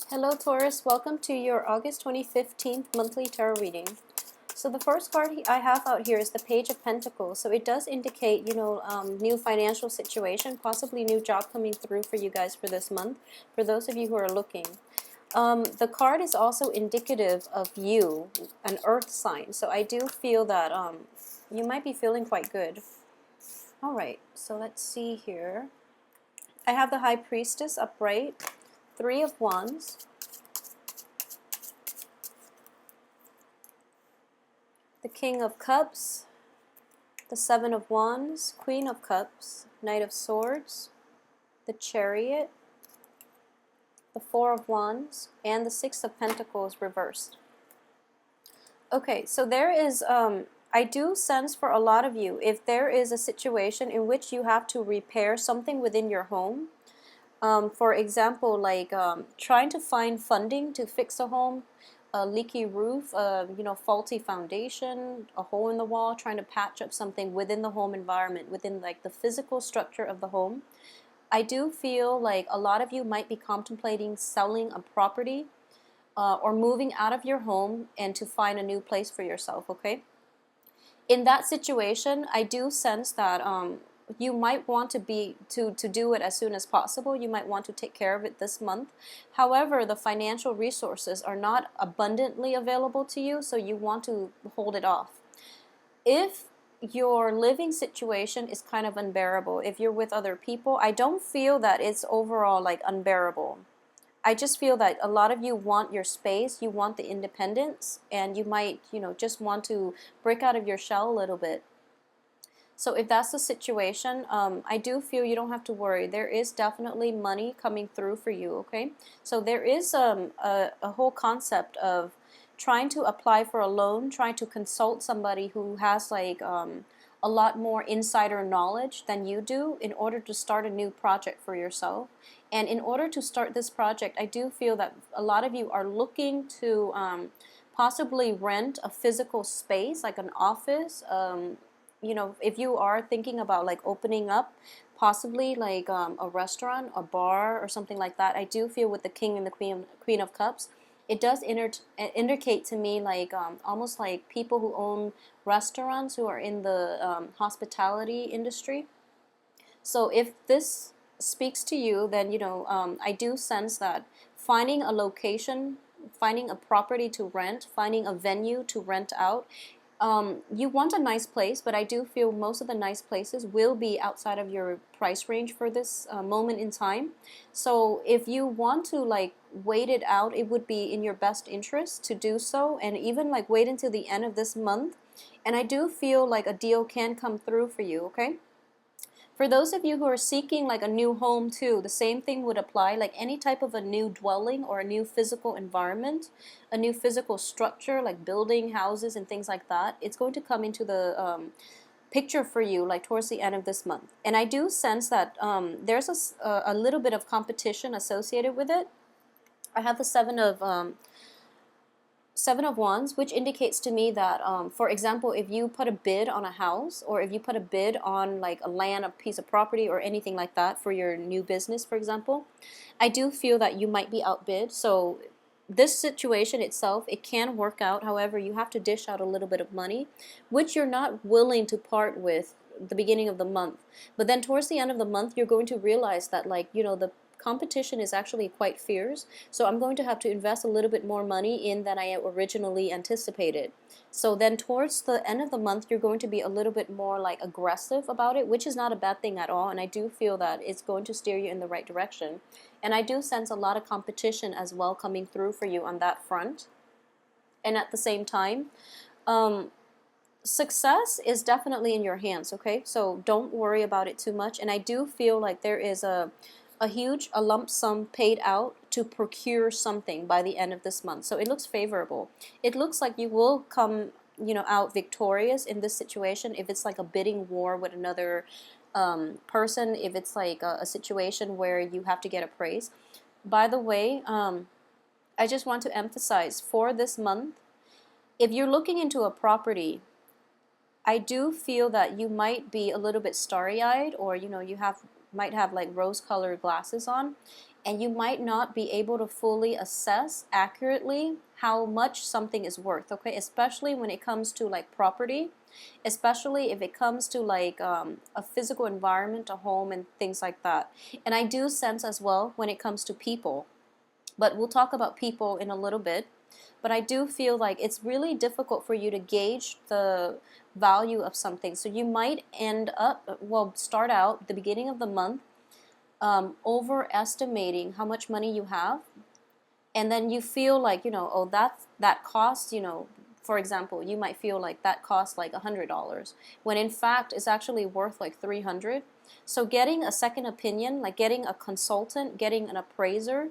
Hello Taurus, welcome to your August 2015 monthly tarot reading. So the first card I have out here is the Page of Pentacles. So it does indicate, new financial situation, possibly new job coming through for you guys for this month, for those of you who are looking. The card is also indicative of you, an earth sign. So I do feel that you might be feeling quite good. Alright, so let's see here. I have the High Priestess upright, Three of Wands, the King of Cups, the Seven of Wands, Queen of Cups, Knight of Swords, the Chariot, the Four of Wands, and the Six of Pentacles reversed. Okay, so there is, I do sense for a lot of you, if there is a situation in which you have to repair something within your home, for example, like trying to find funding to fix a home, a leaky roof, faulty foundation, a hole in the wall, trying to patch up something within the home environment, within like the physical structure of the home. I do feel like a lot of you might be contemplating selling a property or moving out of your home and to find a new place for yourself, okay? In that situation, I do sense that you might want to do it as soon as possible. You might want to take care of it this month. However, the financial resources are not abundantly available to you, so you want to hold it off. If your living situation is kind of unbearable, if you're with other people, I don't feel that it's overall like unbearable. I just feel that a lot of you want your space, you want the independence, and you might, just want to break out of your shell a little bit. So if that's the situation, I do feel you don't have to worry. There is definitely money coming through for you, okay? So there is a whole concept of trying to apply for a loan, trying to consult somebody who has like a lot more insider knowledge than you do in order to start a new project for yourself. And in order to start this project, I do feel that a lot of you are looking to possibly rent a physical space, like an office. If you are thinking about like opening up possibly like a restaurant, a bar, or something like that, I do feel with the King and the Queen of Cups, it does indicate to me like almost like people who own restaurants, who are in the hospitality industry. So if this speaks to you, then I do sense that finding a location, finding a property to rent, finding a venue to rent out, you want a nice place, but I do feel most of the nice places will be outside of your price range for this moment in time. So if you want to like wait it out, it would be in your best interest to do so, and even like wait until the end of this month. And I do feel like a deal can come through for you, okay? For those of you who are seeking like a new home too, the same thing would apply, like any type of a new dwelling or a new physical environment, a new physical structure like building, houses, and things like that. It's going to come into the picture for you like towards the end of this month. And I do sense that there's a little bit of competition associated with it. I have the Seven of Wands, which indicates to me that, for example, if you put a bid on a house, or if you put a bid on like a land, a piece of property, or anything like that for your new business, for example, I do feel that you might be outbid. So this situation itself, it can work out. However, you have to dish out a little bit of money, which you're not willing to part with the beginning of the month. But then towards the end of the month, you're going to realize that like, the competition is actually quite fierce, so I'm going to have to invest a little bit more money in than I originally anticipated. So then towards the end of the month, you're going to be a little bit more like aggressive about it, which is not a bad thing at all, and I do feel that it's going to steer you in the right direction. And I do sense a lot of competition as well coming through for you on that front. And at the same time, success is definitely in your hands, okay? So don't worry about it too much. And I do feel like there is a lump sum paid out to procure something by the end of this month. So it looks favorable. It looks like you will come, out victorious in this situation if it's like a bidding war with another person, if it's like a situation where you have to get a praise. By the way, I just want to emphasize for this month, if you're looking into a property, I do feel that you might be a little bit starry-eyed, or you might have like rose-colored glasses on. and you might not be able to fully assess accurately how much something is worth, okay? Especially when it comes to like property, especially if it comes to like a physical environment, a home, and things like that. And I do sense as well when it comes to people, but we'll talk about people in a little bit. But I do feel like it's really difficult for you to gauge the value of something. So you might end up, well, start out the beginning of the month overestimating how much money you have, and then you feel like, oh, that costs, for example, you might feel like that costs like $100, when in fact it's actually worth like 300. So getting a second opinion, like getting a consultant, getting an appraiser,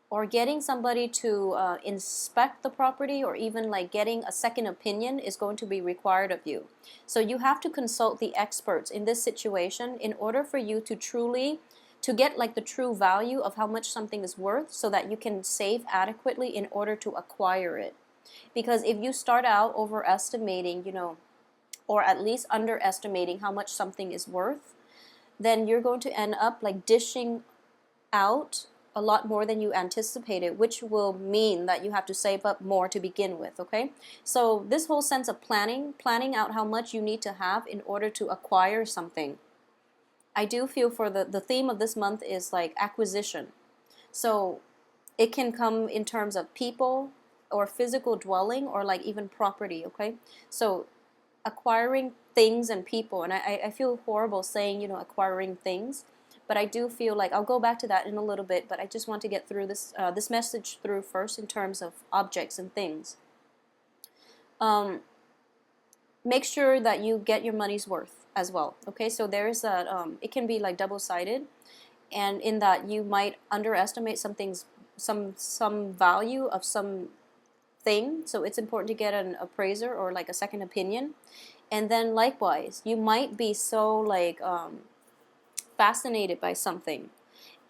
or getting somebody to inspect the property, or even like getting a second opinion is going to be required of you. So you have to consult the experts in this situation in order for you to truly to get like the true value of how much something is worth, so that you can save adequately in order to acquire it. Because if you start out overestimating, or at least underestimating how much something is worth, then you're going to end up like dishing out a lot more than you anticipated, which will mean that you have to save up more to begin with, okay? So this whole sense of planning out how much you need to have in order to acquire something. I do feel for the theme of this month is like acquisition. So it can come in terms of people or physical dwelling, or like even property, okay? So acquiring things and people, and I feel horrible saying, acquiring things, but I do feel like I'll go back to that in a little bit, but I just want to get through this message through first in terms of objects and things. Make sure that you get your money's worth as well, okay? So there's that, it can be like double-sided, and in that you might underestimate some value of some thing, so it's important to get an appraiser or like a second opinion. And then likewise, you might be so like fascinated by something,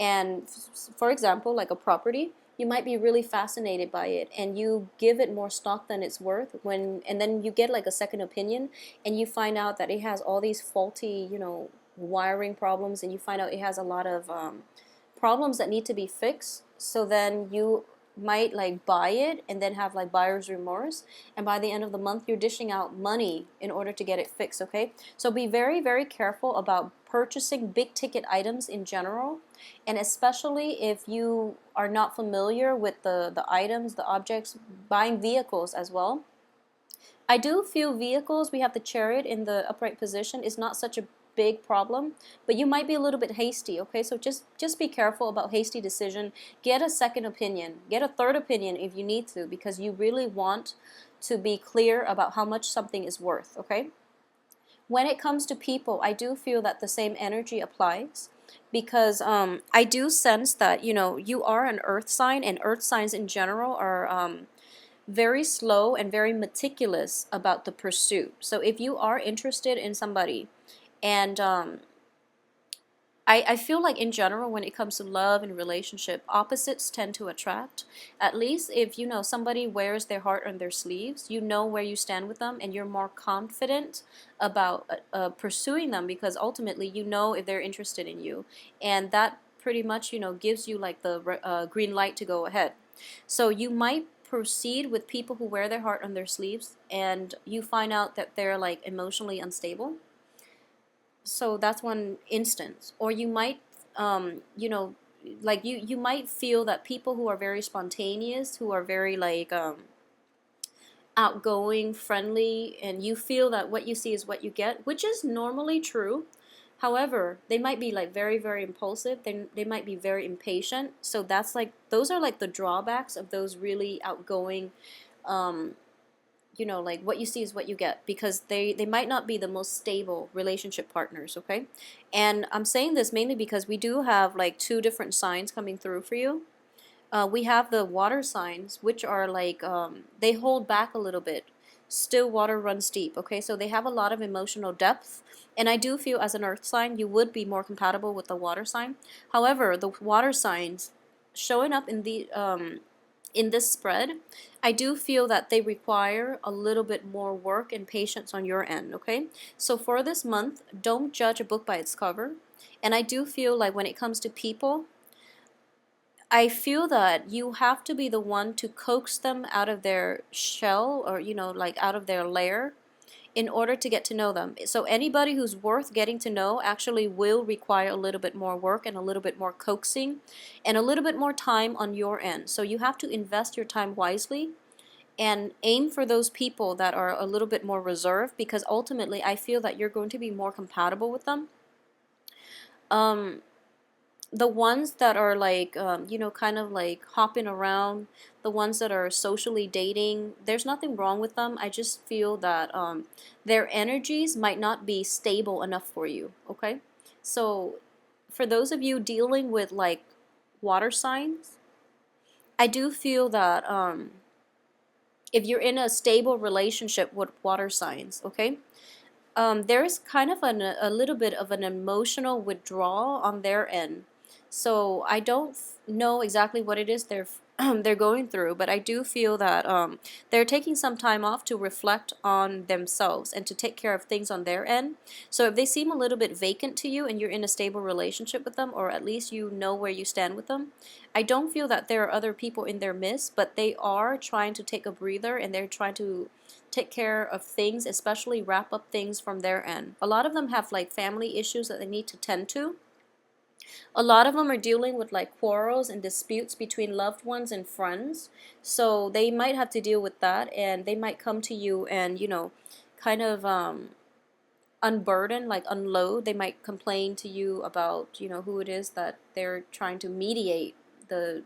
and for example, like a property, you might be really fascinated by it, and you give it more stock than it's worth, and then you get like a second opinion, and you find out that it has all these faulty, wiring problems, and you find out it has a lot of problems that need to be fixed. So then you might like buy it and then have like buyer's remorse, and by the end of the month you're dishing out money in order to get it fixed, okay? So be very, very careful about purchasing big ticket items in general, and especially if you are not familiar with the items, the objects. Buying vehicles as well. I do feel vehicles, we have the Chariot in the upright position, is not such a big problem, but you might be a little bit hasty, okay? So just be careful about hasty decision. Get a second opinion, get a third opinion if you need to, because you really want to be clear about how much something is worth, okay? When it comes to people, I do feel that the same energy applies, because I do sense that, you are an earth sign, and earth signs in general are very slow and very meticulous about the pursuit. So if you are interested in somebody, and I feel like in general when it comes to love and relationship, opposites tend to attract. At least if somebody wears their heart on their sleeves, you know where you stand with them, and you're more confident about pursuing them, because ultimately you know if they're interested in you, and that pretty much gives you like the green light to go ahead. So you might proceed with people who wear their heart on their sleeves, and you find out that they're like emotionally unstable. So that's one instance. Or you might, like you might feel that people who are very spontaneous, who are very like outgoing, friendly, and you feel that what you see is what you get, which is normally true. However, they might be like very, very impulsive. They might be very impatient. So that's like, those are like the drawbacks of those really outgoing, like what you see is what you get, because they might not be the most stable relationship partners, okay? And I'm saying this mainly because we do have like two different signs coming through for you. We have the water signs, which are like, they hold back a little bit. Still water runs deep, okay? So they have a lot of emotional depth. And I do feel as an earth sign, you would be more compatible with the water sign. However, the water signs showing up in this spread, I do feel that they require a little bit more work and patience on your end, okay? So for this month, don't judge a book by its cover. And I do feel like when it comes to people, I feel that you have to be the one to coax them out of their shell, or like out of their lair, in order to get to know them. So anybody who's worth getting to know actually will require a little bit more work and a little bit more coaxing and a little bit more time on your end. So you have to invest your time wisely and aim for those people that are a little bit more reserved, because ultimately I feel that you're going to be more compatible with them. Um, the ones that are like, kind of like hopping around, the ones that are socially dating, there's nothing wrong with them. I just feel that their energies might not be stable enough for you, okay? So for those of you dealing with like water signs, I do feel that if you're in a stable relationship with water signs, okay, there's kind of a little bit of an emotional withdrawal on their end. So I don't know exactly what it is they're going through, but I do feel that they're taking some time off to reflect on themselves and to take care of things on their end. So if they seem a little bit vacant to you and you're in a stable relationship with them, or at least you know where you stand with them, I don't feel that there are other people in their midst, but they are trying to take a breather and they're trying to take care of things, especially wrap up things from their end. A lot of them have like family issues that they need to tend to. A lot of them are dealing with like quarrels and disputes between loved ones and friends. So they might have to deal with that, and they might come to you and, kind of unburden, like unload. They might complain to you about, who it is that they're trying to mediate the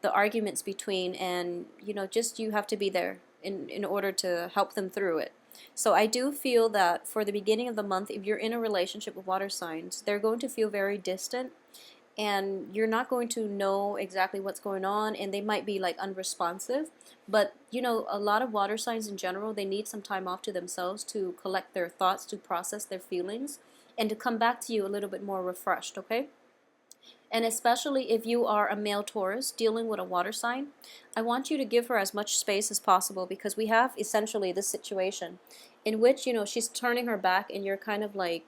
arguments between, and just you have to be there in order to help them through it. So I do feel that for the beginning of the month, if you're in a relationship with water signs, they're going to feel very distant, and you're not going to know exactly what's going on, and they might be like unresponsive. But a lot of water signs in general, they need some time off to themselves to collect their thoughts, to process their feelings, and to come back to you a little bit more refreshed, okay? And especially if you are a male Taurus dealing with a water sign, I want you to give her as much space as possible, because we have essentially this situation in which, she's turning her back and you're kind of like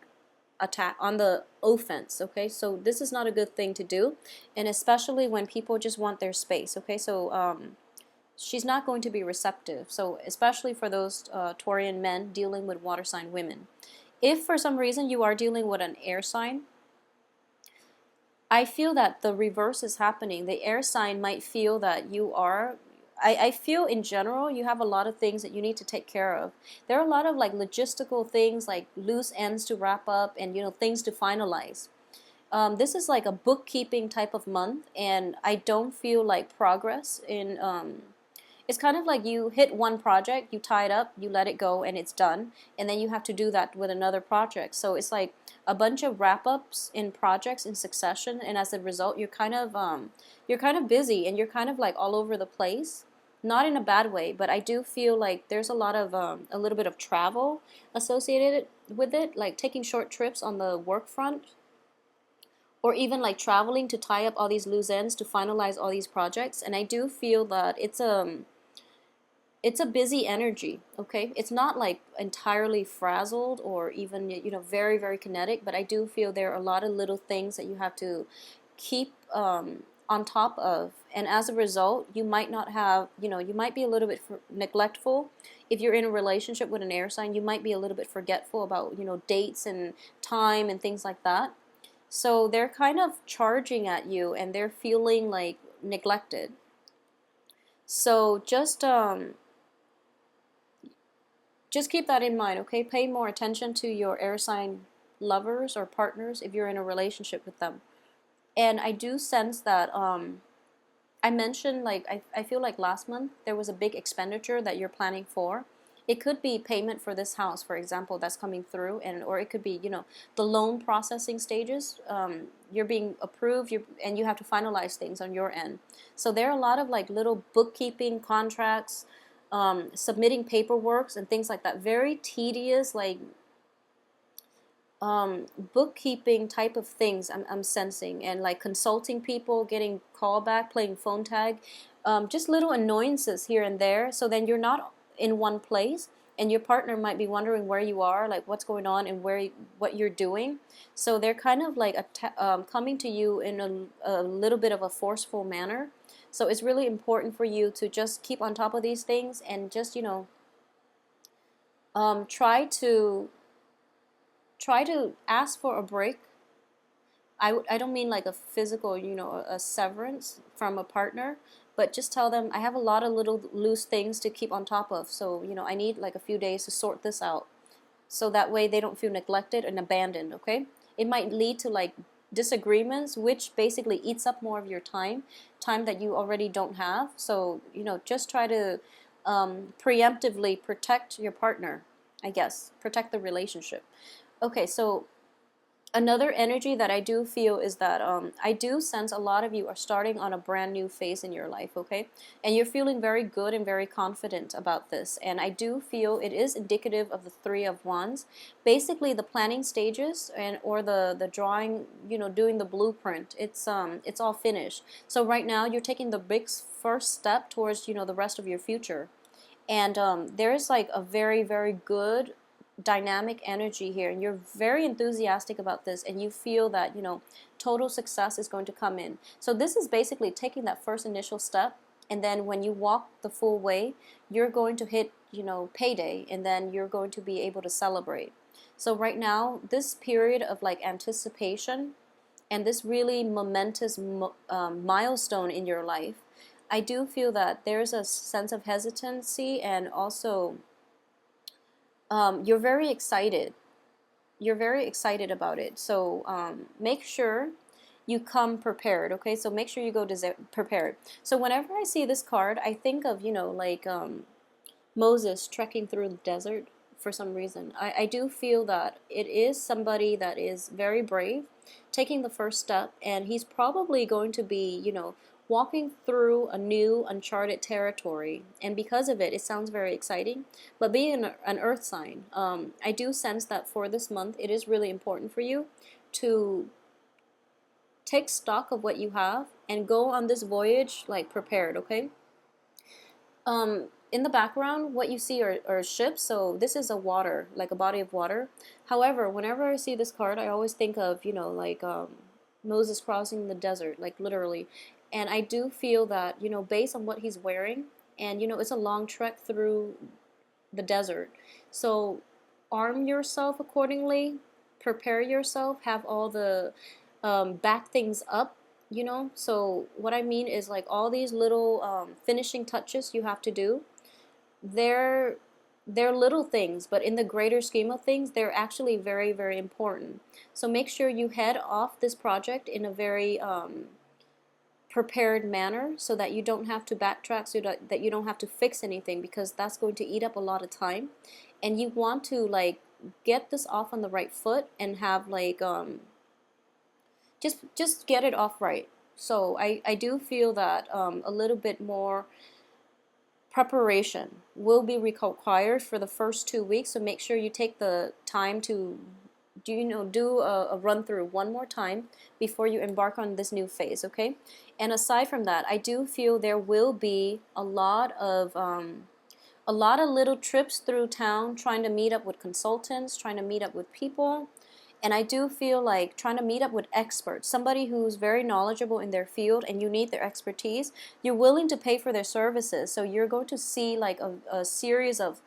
attack on the offense, okay? So this is not a good thing to do, and especially when people just want their space, okay? So she's not going to be receptive. So especially for those Taurian men dealing with water sign women. If for some reason you are dealing with an air sign, I feel that the reverse is happening. The air sign might feel that you are, I feel in general you have a lot of things that you need to take care of. There are a lot of like logistical things, like loose ends to wrap up, and things to finalize. This is like a bookkeeping type of month, and I don't feel like progress in it's kind of like you hit one project, you tie it up, you let it go, and it's done. And then you have to do that with another project. So it's like a bunch of wrap-ups in projects in succession, and as a result, you're kind of busy, and you're kind of like all over the place. Not in a bad way, but I do feel like there's a lot of a little bit of travel associated with it, like taking short trips on the work front, or even like traveling to tie up all these loose ends to finalize all these projects. And I do feel that it's a busy energy, okay? It's not like entirely frazzled or even, very, very kinetic, but I do feel there are a lot of little things that you have to keep on top of. And as a result, you might not have, you might be a little bit neglectful. If you're in a relationship with an air sign, you might be a little bit forgetful about, dates and time and things like that. So they're kind of charging at you, and they're feeling like neglected. So just keep that in mind, okay? Pay more attention to your air sign lovers or partners if you're in a relationship with them. And I do sense that I mentioned, like, I feel like last month there was a big expenditure that you're planning for. It could be payment for this house, for example, that's coming through, or it could be, the loan processing stages. You're being approved, and you have to finalize things on your end. So there are a lot of like little bookkeeping contracts, submitting paperwork and things like that. Very tedious, like bookkeeping type of things I'm sensing, and like consulting people, getting callback, playing phone tag, just little annoyances here and there. So then you're not in one place, and your partner might be wondering where you are, like what's going on and what you're doing. So they're kind of like coming to you in a little bit of a forceful manner. So it's really important for you to just keep on top of these things and just, try to ask for a break. I don't mean like a physical, a severance from a partner, but just tell them, I have a lot of little loose things to keep on top of. So, I need like a few days to sort this out. So that way they don't feel neglected and abandoned, okay? It might lead to like disagreements, which basically eats up more of your time that you already don't have. So, just try to preemptively protect your partner, I guess, protect the relationship. Okay, so another energy that I do feel is that I do sense a lot of you are starting on a brand new phase in your life, okay? And you're feeling very good and very confident about this. And I do feel it is indicative of the Three of Wands. Basically, the planning stages or the drawing, doing the blueprint, it's all finished. So right now, you're taking the big first step towards, the rest of your future. And there's like a very, very good dynamic energy here, and you're very enthusiastic about this, and you feel that total success is going to come in. So this is basically taking that first initial step, and then when you walk the full way, you're going to hit payday, and then you're going to be able to celebrate. So right now, this period of like anticipation and this really momentous milestone in your life, I do feel that there's a sense of hesitancy, and also you're very excited. You're very excited about it. So make sure you come prepared, okay? So make sure you go prepared. So whenever I see this card, I think of, like Moses trekking through the desert for some reason. I do feel that it is somebody that is very brave, taking the first step, and he's probably going to be, walking through a new uncharted territory, and because of it, it sounds very exciting. But being an earth sign, I do sense that for this month, it is really important for you to take stock of what you have and go on this voyage like prepared, okay? In the background, what you see are ships, so this is a water, like a body of water. However, whenever I see this card, I always think of, like Moses crossing the desert, like literally. And I do feel that, based on what he's wearing, and, it's a long trek through the desert. So arm yourself accordingly, prepare yourself, have all the back things up, So what I mean is like all these little finishing touches you have to do, they're little things, but in the greater scheme of things, they're actually very, very important. So make sure you head off this project in a very prepared manner, so that you don't have to backtrack, so that you don't have to fix anything, because that's going to eat up a lot of time. And you want to like get this off on the right foot and have like just get it off right. So I do feel that a little bit more preparation will be required for the first 2 weeks. So make sure you take the time to do a run through one more time before you embark on this new phase, okay? And aside from that, I do feel there will be a lot of little trips through town, trying to meet up with consultants, trying to meet up with people. And I do feel like trying to meet up with experts, somebody who's very knowledgeable in their field, and you need their expertise. You're willing to pay for their services. So you're going to see like a series of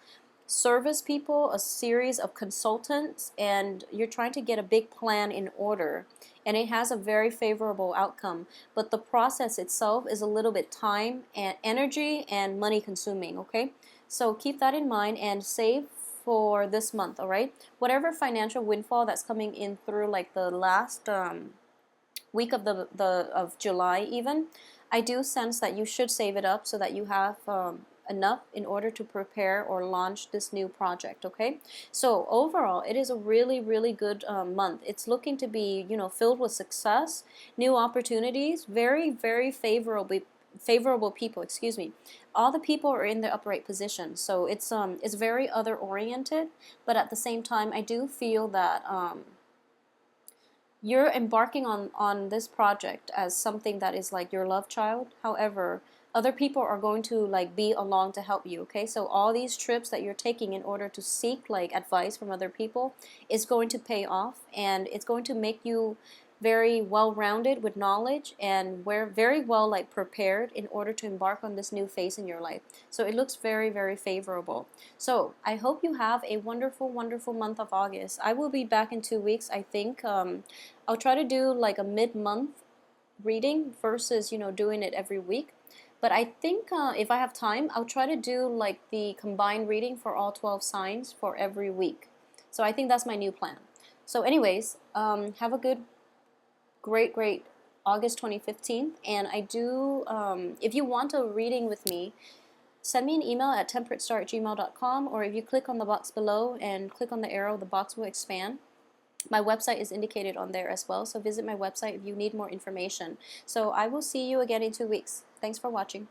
service people, a series of consultants, and you're trying to get a big plan in order. And it has a very favorable outcome. But the process itself is a little bit time and energy and money consuming, okay? So keep that in mind and save for this month, all right? Whatever financial windfall that's coming in through like the last week of of July even, I do sense that you should save it up so that you have enough in order to prepare or launch this new project, okay? So overall, it is a really, really good month. It's looking to be, filled with success, new opportunities, very, very favorable people, excuse me. All the people are in the upright position, so it's very other oriented, but at the same time, I do feel that you're embarking on this project as something that is like your love child. However, other people are going to like be along to help you. Okay, so all these trips that you're taking in order to seek like advice from other people is going to pay off, and it's going to make you very well rounded with knowledge, and we're very well like prepared in order to embark on this new phase in your life. So it looks very, very favorable. So I hope you have a wonderful, wonderful month of August. I will be back in 2 weeks, I think. I'll try to do like a mid-month reading versus, you know, doing it every week. But I think if I have time, I'll try to do like the combined reading for all 12 signs for every week. So I think that's my new plan. So anyways, have a good, great August 2015. And I do, if you want a reading with me, send me an email at temperatestar@gmail.com, or if you click on the box below and click on the arrow, the box will expand. My website is indicated on there as well, so visit my website if you need more information. So I will see you again in 2 weeks. Thanks for watching.